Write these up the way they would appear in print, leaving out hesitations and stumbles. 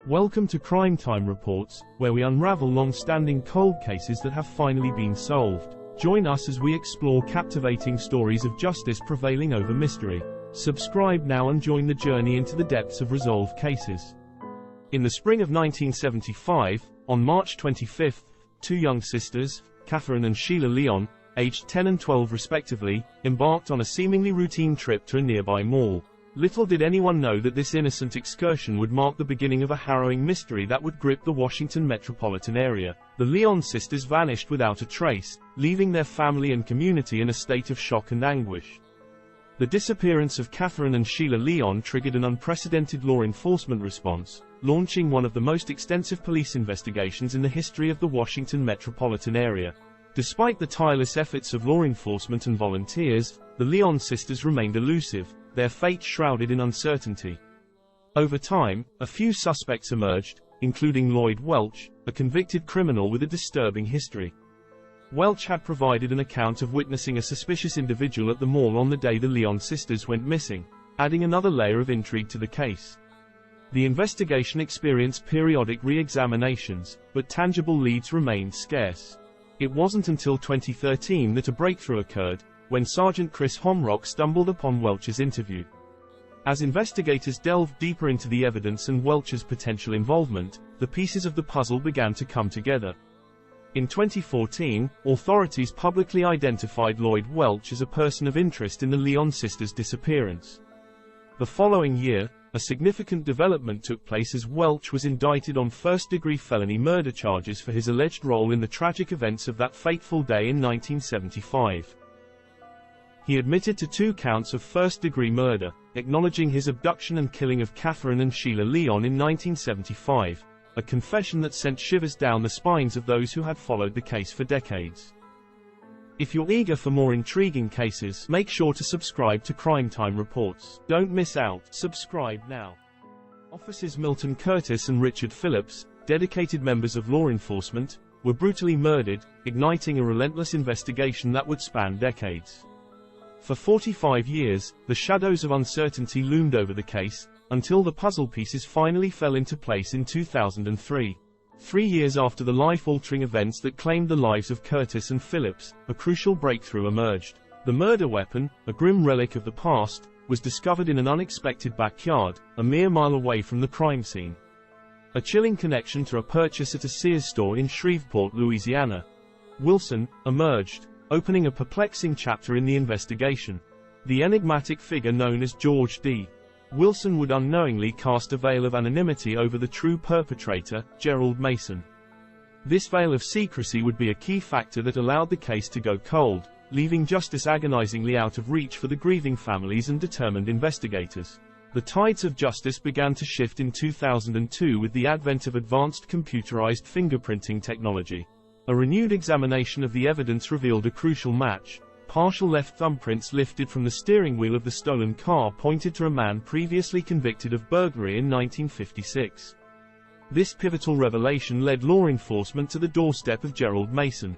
Welcome to Crime Time Reports, where we unravel long-standing cold cases that have finally been solved. Join us as we explore captivating stories of justice prevailing over mystery. Subscribe now and join the journey into the depths of resolved cases. In the spring of 1975, on March 25, two young sisters, Catherine and Sheila Lyon, aged 10 and 12 respectively, embarked on a seemingly routine trip to a nearby mall. Little did anyone know that this innocent excursion would mark the beginning of a harrowing mystery that would grip the Washington metropolitan area. The Lyon sisters vanished without a trace, leaving their family and community in a state of shock and anguish. The disappearance of Catherine and Sheila Lyon triggered an unprecedented law enforcement response, launching one of the most extensive police investigations in the history of the Washington metropolitan area. Despite the tireless efforts of law enforcement and volunteers, the Lyon sisters remained elusive, their fate shrouded in uncertainty. Over time, a few suspects emerged, including Lloyd Welch, a convicted criminal with a disturbing history. Welch had provided an account of witnessing a suspicious individual at the mall on the day the Lyon sisters went missing, adding another layer of intrigue to the case. The investigation experienced periodic re-examinations, but tangible leads remained scarce. It wasn't until 2013 that a breakthrough occurred, when Sergeant Chris Homrock stumbled upon Welch's interview. As investigators delved deeper into the evidence and Welch's potential involvement, the pieces of the puzzle began to come together. In 2014, authorities publicly identified Lloyd Welch as a person of interest in the Lyon sisters' disappearance. The following year, a significant development took place as Welch was indicted on first-degree felony murder charges for his alleged role in the tragic events of that fateful day in 1975. He admitted to 2 counts of first-degree murder, acknowledging his abduction and killing of Catherine and Sheila Lyon in 1975, a confession that sent shivers down the spines of those who had followed the case for decades. If you're eager for more intriguing cases, make sure to subscribe to Crime Time Reports. Don't miss out. Subscribe now. Officers Milton Curtis and Richard Phillips, dedicated members of law enforcement, were brutally murdered, igniting a relentless investigation that would span decades. For 45 years, the shadows of uncertainty loomed over the case, until the puzzle pieces finally fell into place in 2003. 3 years after the life-altering events that claimed the lives of Curtis and Phillips, a crucial breakthrough emerged. The murder weapon, a grim relic of the past, was discovered in an unexpected backyard, a mere mile away from the crime scene. A chilling connection to a purchase at a Sears store in Shreveport, Louisiana. Wilson emerged, opening a perplexing chapter in the investigation. The enigmatic figure known as George D. Wilson would unknowingly cast a veil of anonymity over the true perpetrator, Gerald Mason. This veil of secrecy would be a key factor that allowed the case to go cold, leaving justice agonizingly out of reach for the grieving families and determined investigators. The tides of justice began to shift in 2002 with the advent of advanced computerized fingerprinting technology. A renewed examination of the evidence revealed a crucial match. Partial left thumbprints lifted from the steering wheel of the stolen car pointed to a man previously convicted of burglary in 1956. This pivotal revelation led law enforcement to the doorstep of Gerald Mason.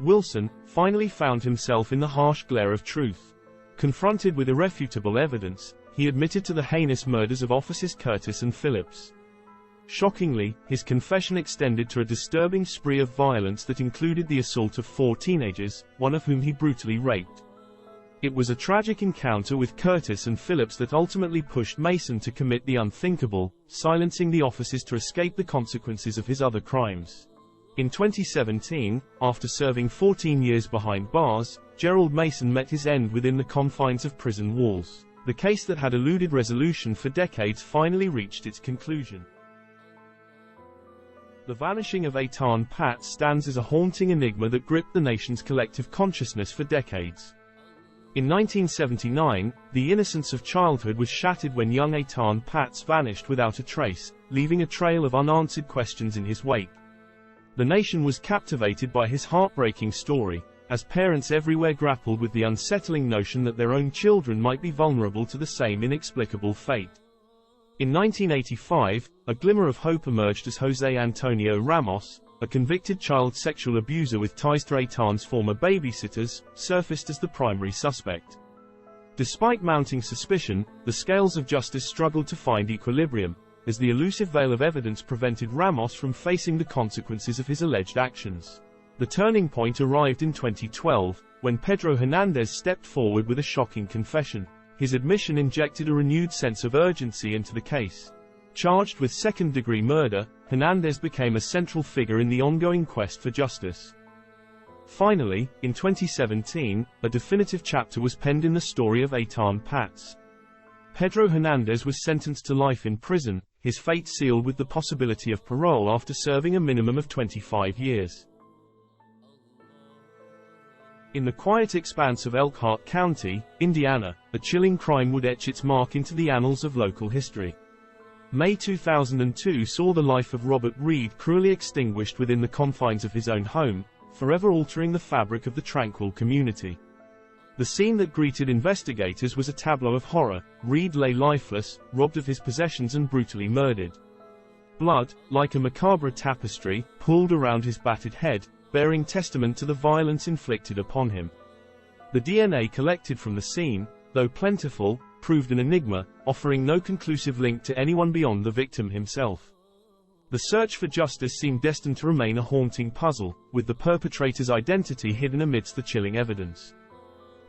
Wilson finally found himself in the harsh glare of truth. Confronted with irrefutable evidence, he admitted to the heinous murders of officers Curtis and Phillips. Shockingly, his confession extended to a disturbing spree of violence that included the assault of 4 teenagers, one of whom he brutally raped. It was a tragic encounter with Curtis and Phillips that ultimately pushed Mason to commit the unthinkable, silencing the officers to escape the consequences of his other crimes. In 2017, after serving 14 years behind bars, Gerald Mason met his end within the confines of prison walls. The case that had eluded resolution for decades finally reached its conclusion. The vanishing of Etan Patz stands as a haunting enigma that gripped the nation's collective consciousness for decades. In 1979, the innocence of childhood was shattered when young Etan Patz vanished without a trace, leaving a trail of unanswered questions in his wake. The nation was captivated by his heartbreaking story, as parents everywhere grappled with the unsettling notion that their own children might be vulnerable to the same inexplicable fate. In 1985, a glimmer of hope emerged as Jose Antonio Ramos, a convicted child sexual abuser with ties to Etan's former babysitters, surfaced as the primary suspect. Despite mounting suspicion, the scales of justice struggled to find equilibrium. as the elusive veil of evidence prevented Ramos from facing the consequences of his alleged actions. The turning point arrived in 2012, when Pedro Hernandez stepped forward with a shocking confession. His admission injected a renewed sense of urgency into the case. Charged with second-degree murder, Hernandez became a central figure in the ongoing quest for justice. Finally, in 2017, a definitive chapter was penned in the story of Etan Patz. Pedro Hernandez was sentenced to life in prison, his fate sealed with the possibility of parole after serving a minimum of 25 years. In the quiet expanse of Elkhart County, Indiana, a chilling crime would etch its mark into the annals of local history. May 2002 saw the life of Robert Reed cruelly extinguished within the confines of his own home, forever altering the fabric of the tranquil community. The scene that greeted investigators was a tableau of horror. Reed lay lifeless, robbed of his possessions and brutally murdered. Blood, like a macabre tapestry, pooled around his battered head, bearing testament to the violence inflicted upon him. The DNA collected from the scene, though plentiful, proved an enigma, offering no conclusive link to anyone beyond the victim himself. The search for justice seemed destined to remain a haunting puzzle, with the perpetrator's identity hidden amidst the chilling evidence.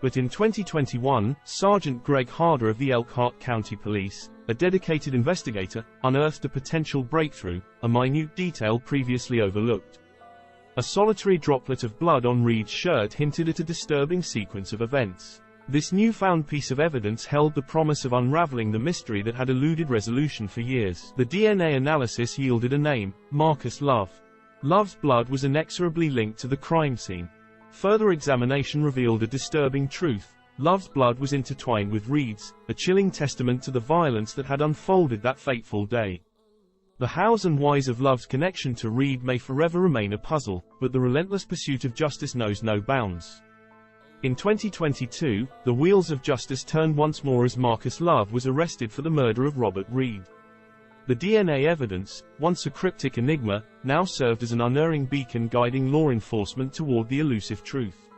But in 2021, Sergeant Greg Harder of the Elkhart County Police, a dedicated investigator, unearthed a potential breakthrough, a minute detail previously overlooked. A solitary droplet of blood on Reed's shirt hinted at a disturbing sequence of events. This newfound piece of evidence held the promise of unraveling the mystery that had eluded resolution for years. The DNA analysis yielded a name: Marcus Love. Love's blood was inexorably linked to the crime scene. Further examination revealed a disturbing truth: Love's blood was intertwined with Reed's, a chilling testament to the violence that had unfolded that fateful day. The hows and whys of Love's connection to Reed may forever remain a puzzle, but the relentless pursuit of justice knows no bounds. In 2022, the wheels of justice turned once more as Marcus Love was arrested for the murder of Robert Reed. The DNA evidence, once a cryptic enigma, now served as an unerring beacon guiding law enforcement toward the elusive truth.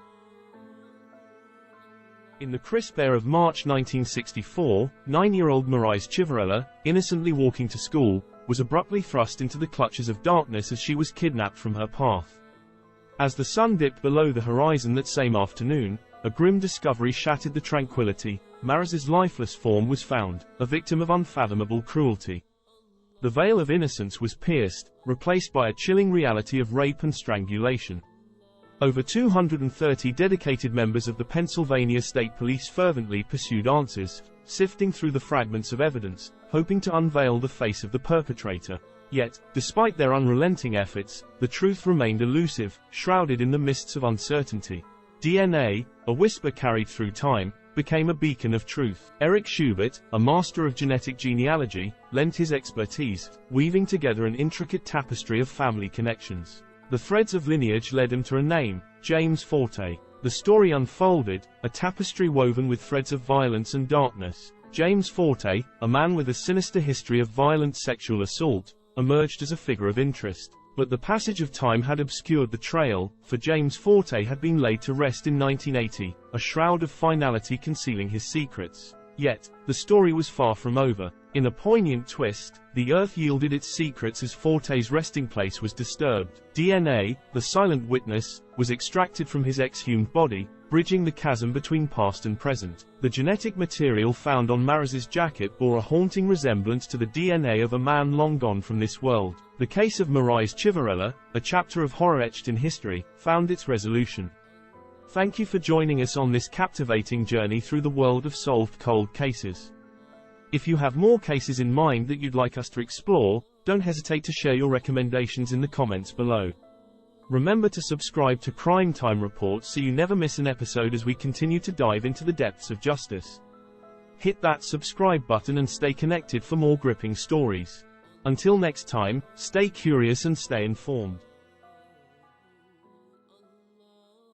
In the crisp air of March 1964, 9-year-old Maurice Chivarella, innocently walking to school, was abruptly thrust into the clutches of darkness as she was kidnapped from her path. As the sun dipped below the horizon that same afternoon, a grim discovery shattered the tranquility. Marise's lifeless form was found, a victim of unfathomable cruelty. The veil of innocence was pierced, replaced by a chilling reality of rape and strangulation. Over 230 dedicated members of the Pennsylvania State Police fervently pursued answers, sifting through the fragments of evidence, hoping to unveil the face of the perpetrator. Yet, despite their unrelenting efforts, the truth remained elusive, shrouded in the mists of uncertainty. DNA, a whisper carried through time, became a beacon of truth. Eric Schubert, a master of genetic genealogy, lent his expertise, weaving together an intricate tapestry of family connections. The threads of lineage led him to a name: James Forte. The story unfolded, a tapestry woven with threads of violence and darkness. James Forte, a man with a sinister history of violent sexual assault, emerged as a figure of interest. But the passage of time had obscured the trail, for James Forte had been laid to rest in 1980, a shroud of finality concealing his secrets. Yet, the story was far from over. In a poignant twist, the earth yielded its secrets as Forte's resting place was disturbed. DNA, the silent witness, was extracted from his exhumed body, bridging the chasm between past and present. The genetic material found on Marise's jacket bore a haunting resemblance to the DNA of a man long gone from this world. The case of Maurice Chivarella, a chapter of horror etched in history, found its resolution. Thank you for joining us on this captivating journey through the world of solved cold cases. If you have more cases in mind that you'd like us to explore, don't hesitate to share your recommendations in the comments below. Remember to subscribe to Crime Time Reports so you never miss an episode as we continue to dive into the depths of justice. Hit that subscribe button and stay connected for more gripping stories. Until next time, stay curious and stay informed.